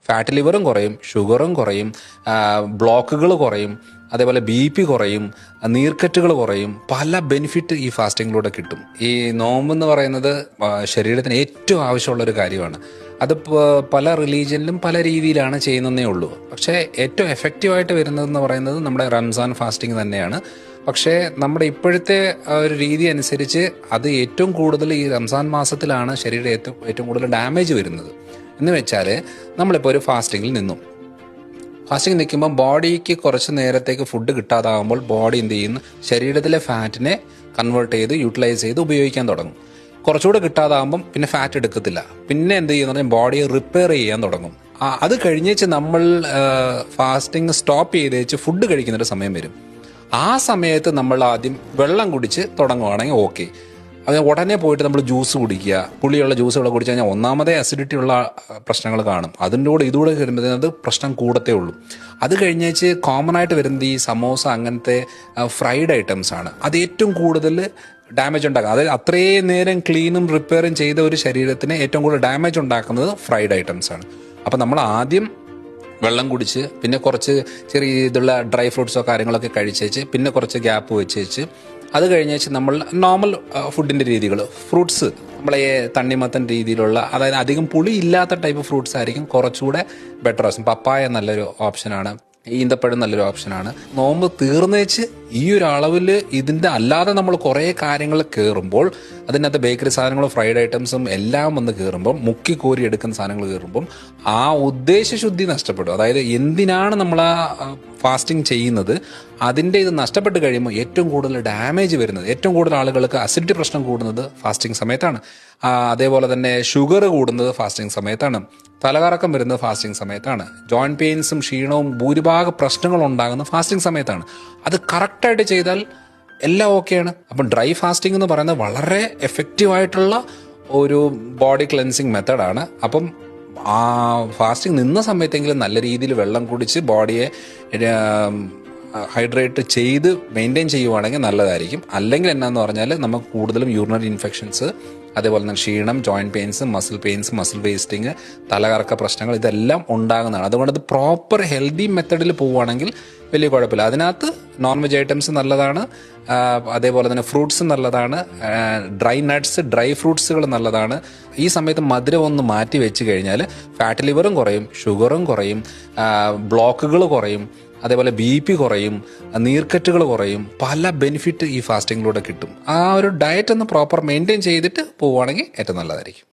Fat ലിവറും കുറയും, ഷുഗറും കുറയും, ബ്ലോക്കുകൾ കുറയും, അതേപോലെ BP കുറയും, നീർക്കെട്ടുകൾ കുറയും. പല ബെനിഫിറ്റ് ഈ ഫാസ്റ്റിങ്ങിലൂടെ കിട്ടും. ഈ നോമ്പെന്ന് പറയുന്നത് ശരീരത്തിന് ഏറ്റവും ആവശ്യമുള്ളൊരു കാര്യമാണ്. അത് പല റിലീജിയനിലും പല രീതിയിലാണ് ചെയ്യുന്നതേ ഉള്ളൂ. പക്ഷേ ഏറ്റവും എഫക്റ്റീവായിട്ട് വരുന്നതെന്ന് പറയുന്നത് നമ്മുടെ റംസാൻ ഫാസ്റ്റിംഗ് തന്നെയാണ്. പക്ഷേ നമ്മുടെ ഇപ്പോഴത്തെ ഒരു രീതി അനുസരിച്ച് അത് ഏറ്റവും കൂടുതൽ ഈ റംസാൻ മാസത്തിലാണ് ശരീരം ഏറ്റവും കൂടുതൽ ഡാമേജ് വരുന്നത്. എന്ന് വെച്ചാൽ നമ്മളിപ്പോൾ ഒരു ഫാസ്റ്റിങ്ങിൽ നിൽക്കുമ്പോൾ ബോഡിക്ക് കുറച്ച് നേരത്തേക്ക് ഫുഡ് കിട്ടാതാകുമ്പോൾ ബോഡി എന്ത് ചെയ്യുന്നു, ശരീരത്തിലെ ഫാറ്റിനെ കൺവേർട്ട് ചെയ്ത് യൂട്ടിലൈസ് ചെയ്ത് ഉപയോഗിക്കാൻ തുടങ്ങും. കുറച്ചുകൂടെ കിട്ടാതാകുമ്പം പിന്നെ ഫാറ്റ് എടുക്കത്തില്ല. പിന്നെ എന്ത് ചെയ്യുന്ന പറഞ്ഞാൽ ബോഡിയെ റിപ്പയർ ചെയ്യാൻ തുടങ്ങും. അത് കഴിഞ്ഞേച്ച് നമ്മൾ ഫാസ്റ്റിംഗ് സ്റ്റോപ്പ് ചെയ്തേച്ച് ഫുഡ് കഴിക്കുന്നൊരു സമയം വരും. ആ സമയത്ത് നമ്മൾ ആദ്യം വെള്ളം കുടിച്ച് തുടങ്ങുവാണെങ്കിൽ ഓക്കെ. അത് ഉടനെ പോയിട്ട് നമ്മൾ ജ്യൂസ് കുടിക്കുക, പുളിയുള്ള ജ്യൂസുകൾ കുടിച്ചു കഴിഞ്ഞാൽ ഒന്നാമതേ അസിഡിറ്റി ഉള്ള പ്രശ്നങ്ങൾ കാണും. അതിൻ്റെ കൂടെ ഇതുകൂടെ വരുമ്പോഴത്തേനത് പ്രശ്നം കൂടത്തേ ഉള്ളൂ. അത് കഴിഞ്ഞേച്ച് കോമൺ ആയിട്ട് വരുന്നത് ഈ സമോസ അങ്ങനത്തെ ഫ്രൈഡ് ഐറ്റംസ് ആണ്. അത് ഏറ്റവും കൂടുതൽ ഡാമേജ് ഉണ്ടാക്കുക. അതായത് അത്രയും നേരം ക്ലീനും റിപ്പയറും ചെയ്ത ഒരു ശരീരത്തിന് ഏറ്റവും കൂടുതൽ ഡാമേജ് ഉണ്ടാക്കുന്നത് ഫ്രൈഡ് ഐറ്റംസ് ആണ്. അപ്പം നമ്മൾ ആദ്യം വെള്ളം കുടിച്ച് പിന്നെ കുറച്ച് ചെറിയ ഇതുള്ള ഡ്രൈ ഫ്രൂട്ട്സോ കാര്യങ്ങളൊക്കെ കഴിച്ചേച്ച് പിന്നെ കുറച്ച് ഗ്യാപ്പ് വെച്ചേച്ച് അത് കഴിഞ്ഞേച്ച് നമ്മൾ നോർമൽ ഫുഡിൻ്റെ രീതികൾ, ഫ്രൂട്ട്സ് നമ്മളെ തണ്ണിമത്തൻ രീതിയിലുള്ള, അതായത് അധികം പുളി ഇല്ലാത്ത ടൈപ്പ് ഫ്രൂട്ട്സ് ആയിരിക്കും കുറച്ചുകൂടെ ബെറ്റർ ഓപ്ഷൻ. പപ്പായ നല്ലൊരു ഓപ്ഷനാണ്, ഈന്തപ്പഴം നല്ലൊരു ഓപ്ഷനാണ്. നോമ്പ് തീർന്നേച്ച് ഈ ഒരു അളവിൽ ഇതിൻ്റെ അല്ലാതെ നമ്മൾ കുറേ കാര്യങ്ങൾ കയറുമ്പോൾ, അതിനകത്ത് ബേക്കറി സാധനങ്ങളും ഫ്രൈഡ് ഐറ്റംസും എല്ലാം വന്ന് കയറുമ്പോൾ, മുക്കി കോരി എടുക്കുന്ന സാധനങ്ങൾ കയറുമ്പം ആ ഉദ്ദേശശുദ്ധി നഷ്ടപ്പെടും. അതായത് എന്തിനാണ് നമ്മൾ ആ ഫാസ്റ്റിംഗ് ചെയ്യുന്നത്, അതിൻ്റെ ഇത് നഷ്ടപ്പെട്ട് കഴിയുമ്പോൾ ഏറ്റവും കൂടുതൽ ഡാമേജ് വരുന്നത്, ഏറ്റവും കൂടുതൽ ആളുകൾക്ക് അസിഡിറ്റി പ്രശ്നം കൂടുന്നത് ഫാസ്റ്റിംഗ് സമയത്താണ്. അതേപോലെ തന്നെ ഷുഗർ കൂടുന്നത് ഫാസ്റ്റിംഗ് സമയത്താണ്. തലകറക്കം വരുന്നത് ഫാസ്റ്റിംഗ് സമയത്താണ്. ജോയിന്റ് പെയിൻസും ക്ഷീണവും ഭൂരിഭാഗ പ്രശ്നങ്ങളും ഉണ്ടാകുന്നത് ഫാസ്റ്റിംഗ് സമയത്താണ്. അത് കറക്റ്റായിട്ട് ചെയ്താൽ എല്ലാം ഓക്കെയാണ്. അപ്പം ഡ്രൈ ഫാസ്റ്റിംഗ് എന്ന് പറയുന്നത് വളരെ എഫക്റ്റീവായിട്ടുള്ള ഒരു ബോഡി ക്ലെൻസിങ് മെത്തഡാണ്. അപ്പം ആ ഫാസ്റ്റിംഗ് നിന്ന സമയത്തെങ്കിലും നല്ല രീതിയിൽ വെള്ളം കുടിച്ച് ബോഡിയെ ഹൈഡ്രേറ്റ് ചെയ്ത് മെയിൻറ്റെയിൻ ചെയ്യുവാണെങ്കിൽ നല്ലതായിരിക്കും. അല്ലെങ്കിൽ എന്നാന്ന് പറഞ്ഞാൽ നമുക്ക് കൂടുതലും യൂറിനറി ഇൻഫെക്ഷൻസ്, അതേപോലെ തന്നെ ക്ഷീണം, joint pains, muscle pains, muscle wasting, തലകറക്ക പ്രശ്നങ്ങൾ ഇതെല്ലാം ഉണ്ടാകുന്നതാണ്. അതുകൊണ്ട് അത് പ്രോപ്പർ ഹെൽത്തി മെത്തഡിൽ പോവുകയാണെങ്കിൽ വലിയ കുഴപ്പമില്ല. അതിനകത്ത് നോൺ വെജ് ഐറ്റംസ് നല്ലതാണ്, അതേപോലെ തന്നെ ഫ്രൂട്ട്സ് നല്ലതാണ്, ഡ്രൈ നട്ട്സ്, ഡ്രൈ ഫ്രൂട്ട്സുകൾ നല്ലതാണ്. ഈ സമയത്ത് മധുരം ഒന്ന് മാറ്റി വെച്ച് കഴിഞ്ഞാൽ ഫാറ്റ് ലിവറും കുറയും, ഷുഗറും കുറയും, ബ്ലോക്കുകൾ കുറയും, അതേപോലെ BP കുറയും, നീർക്കെട്ടുകൾ കുറയും. പല ബെനിഫിറ്റ് ഈ ഫാസ്റ്റിങ്ങിലൂടെ കിട്ടും. ആ ഒരു ഡയറ്റ് ഒന്ന് പ്രോപ്പർ മെയിൻറ്റെയിൻ ചെയ്തിട്ട് പോവുകയാണെങ്കിൽ ഏറ്റവും നല്ലതായിരിക്കും.